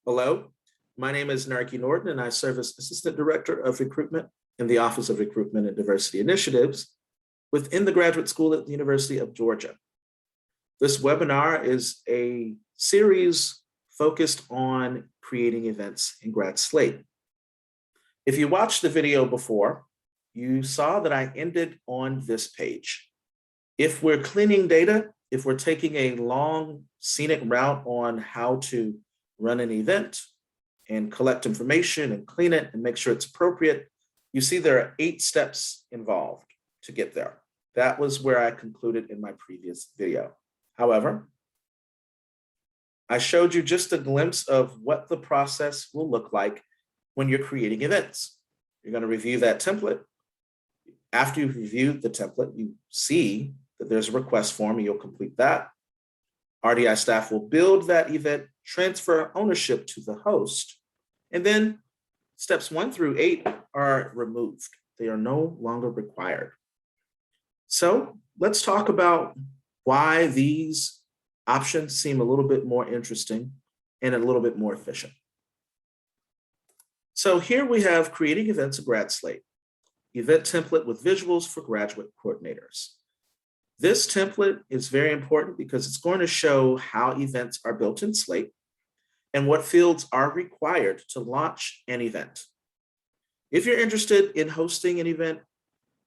Hello, my name is Narki Norton, and I serve as Assistant Director of Recruitment in the Office of Recruitment and Diversity Initiatives within the Graduate School at the University of Georgia. This webinar is a series focused on creating events in GradSlate. If you watched the video before, you saw that I ended on this page. If we're cleaning data, if we're taking a long scenic route on how to run an event and collect information and clean it and make sure it's appropriate, you see there are 8 steps involved to get there. That was where I concluded in my previous video. However, I showed you just a glimpse of what the process will look like when you're creating events. You're going to review that template. After you've reviewed the template, you see that there's a request form and you'll complete that. RDI staff will build that event, transfer ownership to the host, and then steps 1 through 8 are removed. They are no longer required. So let's talk about why these options seem a little bit more interesting and a little bit more efficient. So here we have creating events in GradSlate, event template with visuals for graduate coordinators. This template is very important because it's going to show how events are built in Slate and what fields are required to launch an event. If you're interested in hosting an event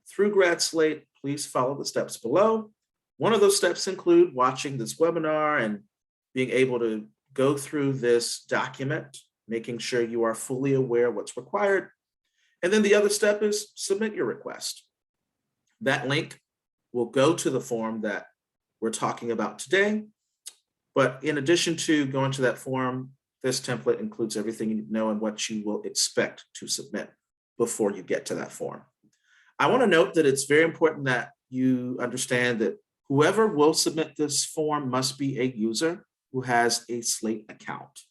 through GradSlate, please follow the steps below. One of those steps include watching this webinar and being able to go through this document, making sure you are fully aware of what's required. And then the other step is submit your request. That link will go to the form that we're talking about today. But in addition to going to that form, this template includes everything you need to know and what you will expect to submit before you get to that form. I want to note that it's very important that you understand that whoever will submit this form must be a user who has a Slate account.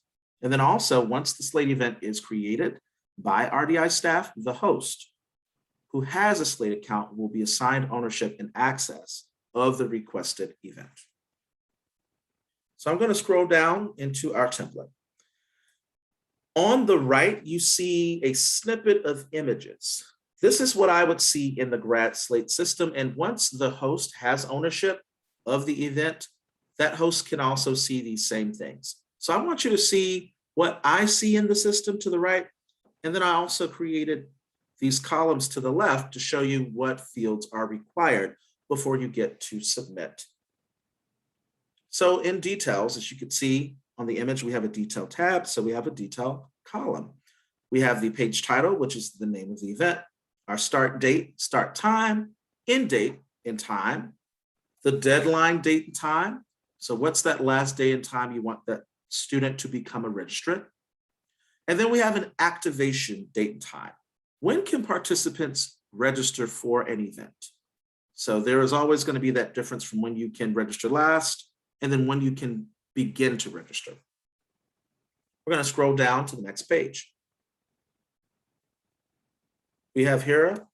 And then also, once the Slate event is created by RDI staff, the host who has a Slate account will be assigned ownership and access of the requested event. So I'm going to scroll down into our template. On the right, you see a snippet of images. This is what I would see in the GradSlate system. And once the host has ownership of the event, that host can also see these same things. So I want you to see what I see in the system to the right. And then I also created these columns to the left to show you what fields are required before you get to submit. So in details, as you can see on the image, we have a detail tab. So we have a detail column. We have the page title, which is the name of the event, our start date, start time, end date, end time, the deadline date and time. So what's that last day and time you want that student to become a registrant? And then we have an activation date and time. When can participants register for an event? So there is always going to be that difference from when you can register last and then when you can begin to register. We're going to scroll down to the next page. We have here,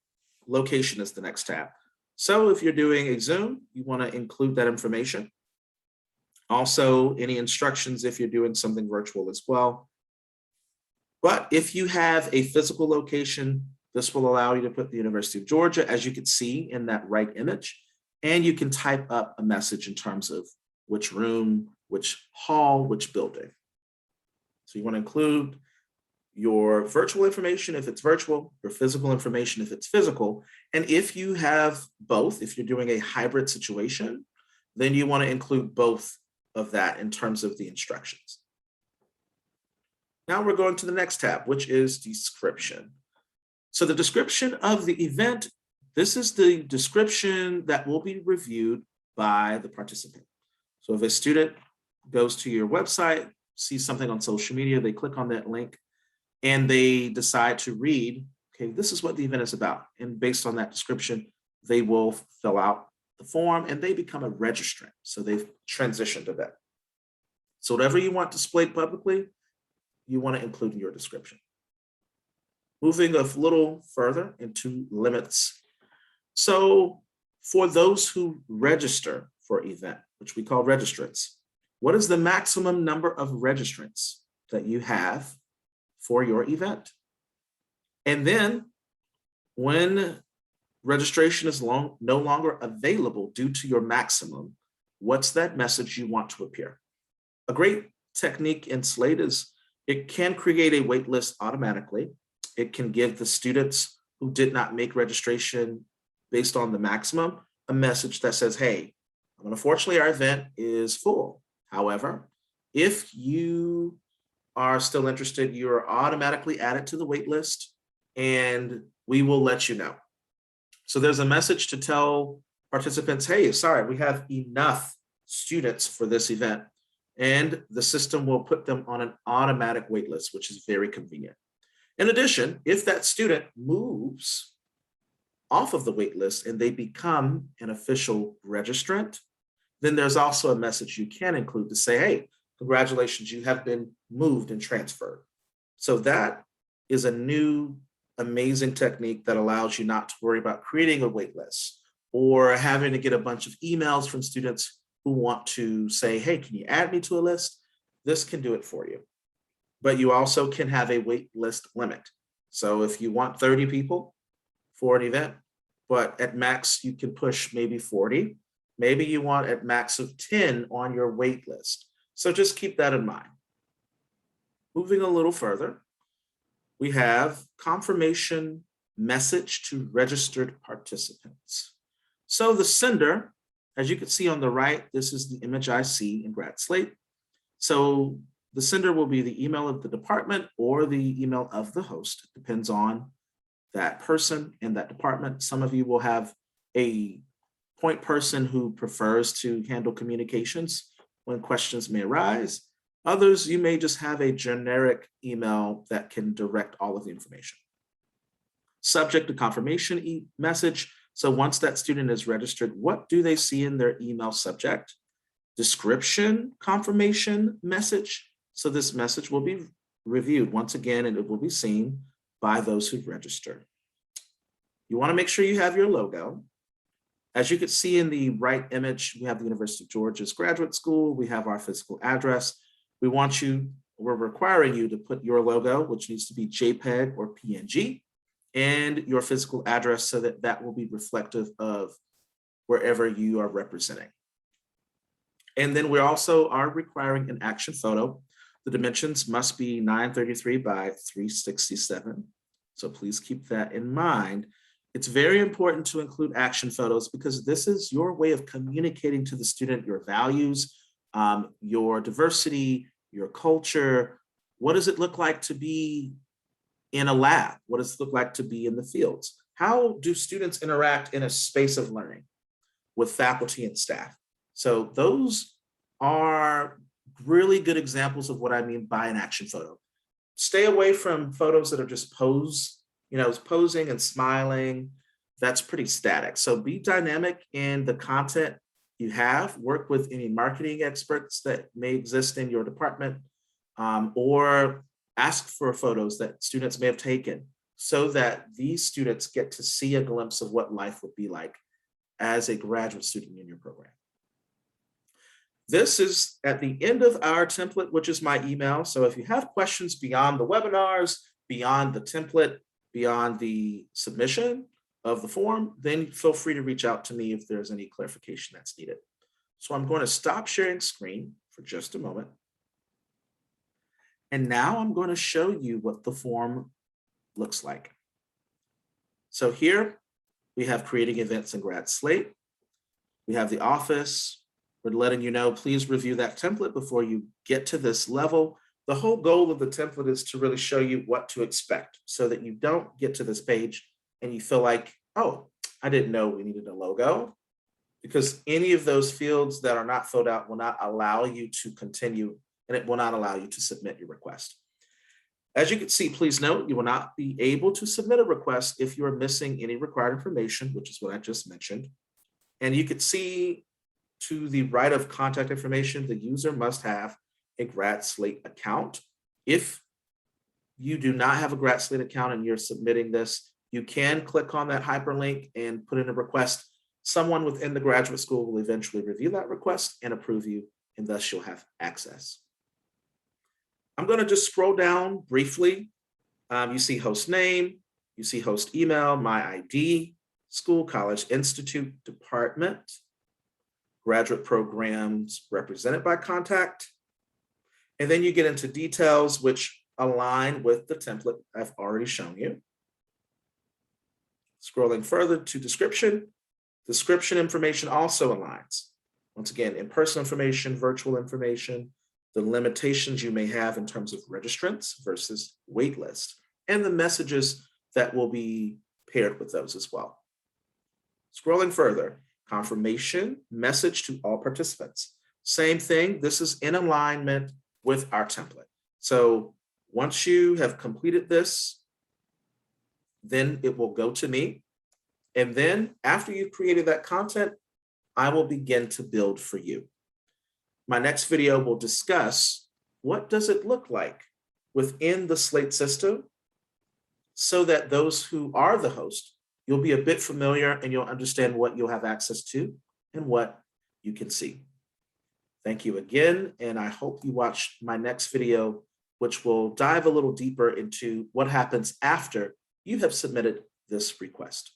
location is the next tab. So if you're doing a Zoom, you want to include that information. Also, any instructions if you're doing something virtual as well. But if you have a physical location, this will allow you to put the University of Georgia, as you can see in that right image, and you can type up a message in terms of which room, which hall, which building. So you want to include your virtual information if it's virtual, your physical information if it's physical. And if you have both, if you're doing a hybrid situation, then you want to include both of that in terms of the instructions. Now we're going to the next tab, which is description. So the description of the event, this is the description that will be reviewed by the participant. So if a student goes to your website, sees something on social media, they click on that link and they decide to read, okay, this is what the event is about. And based on that description, they will fill out the form and they become a registrant. So they've transitioned to that. So whatever you want displayed publicly, you want to include in your description. Moving a little further into limits. So for those who register for event, which we call registrants, what is the maximum number of registrants that you have for your event. And then when registration is no longer available due to your maximum, what's that message you want to appear? A great technique in Slate is it can create a wait list automatically. It can give the students who did not make registration based on the maximum a message that says, hey, unfortunately, our event is full. However, if you are still interested, you're automatically added to the wait list and we will let you know. So there's a message to tell participants, hey, sorry, we have enough students for this event. And the system will put them on an automatic wait list, which is very convenient. In addition, if that student moves off of the wait list and they become an official registrant, then there's also a message you can include to say, hey, congratulations, you have been moved and transferred. So that is a new amazing technique that allows you not to worry about creating a wait list or having to get a bunch of emails from students who want to say, hey, can you add me to a list? This can do it for you. But you also can have a wait list limit. So if you want 30 people for an event, but at max you can push maybe 40, maybe you want at max of 10 on your wait list. So just keep that in mind. Moving a little further, we have confirmation message to registered participants. So the sender, as you can see on the right, this is the image I see in GradSlate. So the sender will be the email of the department or the email of the host. It depends on that person and that department. Some of you will have a point person who prefers to handle communications when questions may arise. Others, you may just have a generic email that can direct all of the information. Subject to confirmation message. So once that student is registered, what do they see in their email subject? Description confirmation message. So this message will be reviewed once again, and it will be seen by those who've registered. You want to make sure you have your logo. As you can see in the right image, we have the University of Georgia's graduate school. We have our physical address. We're requiring you to put your logo, which needs to be JPEG or PNG, and your physical address so that that will be reflective of wherever you are representing. And then we also are requiring an action photo. The dimensions must be 933 by 367. So please keep that in mind. It's very important to include action photos because this is your way of communicating to the student your values, your diversity, your culture. What does it look like to be in a lab? What does it look like to be in the fields? How do students interact in a space of learning with faculty and staff? So those are really good examples of what I mean by an action photo. Stay away from photos that are just posing and smiling. That's pretty static. So be dynamic in the content you have. Work with any marketing experts that may exist in your department, or ask for photos that students may have taken so that these students get to see a glimpse of what life would be like as a graduate student in your program. This is at the end of our template, which is my email. So if you have questions beyond the webinars, beyond the template, beyond the submission of the form, then feel free to reach out to me if there's any clarification that's needed. So I'm going to stop sharing screen for just a moment. And now I'm going to show you what the form looks like. So here we have creating events in GradSlate. We have the office. We're letting you know, please review that template before you get to this level. The whole goal of the template is to really show you what to expect so that you don't get to this page and you feel like, oh, I didn't know we needed a logo, because any of those fields that are not filled out will not allow you to continue, and it will not allow you to submit your request. As you can see, please note, you will not be able to submit a request if you are missing any required information, which is what I just mentioned. And you can see to the right of contact information, the user must have a GradSlate account. If you do not have a GradSlate account and you're submitting this, you can click on that hyperlink and put in a request. Someone within the graduate school will eventually review that request and approve you, and thus you'll have access. I'm I'm going to just scroll down briefly. You see host name, you see host email, my ID, school, college, institute, department, graduate programs represented by contact. And then you get into details which align with the template I've already shown you. Scrolling further to description information also aligns. Once again, in-person information, virtual information, the limitations you may have in terms of registrants versus waitlist, and the messages that will be paired with those as well. Scrolling further, confirmation message to all participants. Same thing, this is in alignment with our template. So once you have completed this, then it will go to me. And then after you've created that content, I will begin to build for you. My next video will discuss what does it look like within the Slate system so that those who are the host, you'll be a bit familiar and you'll understand what you'll have access to and what you can see. Thank you again, and I hope you watch my next video, which will dive a little deeper into what happens after you have submitted this request.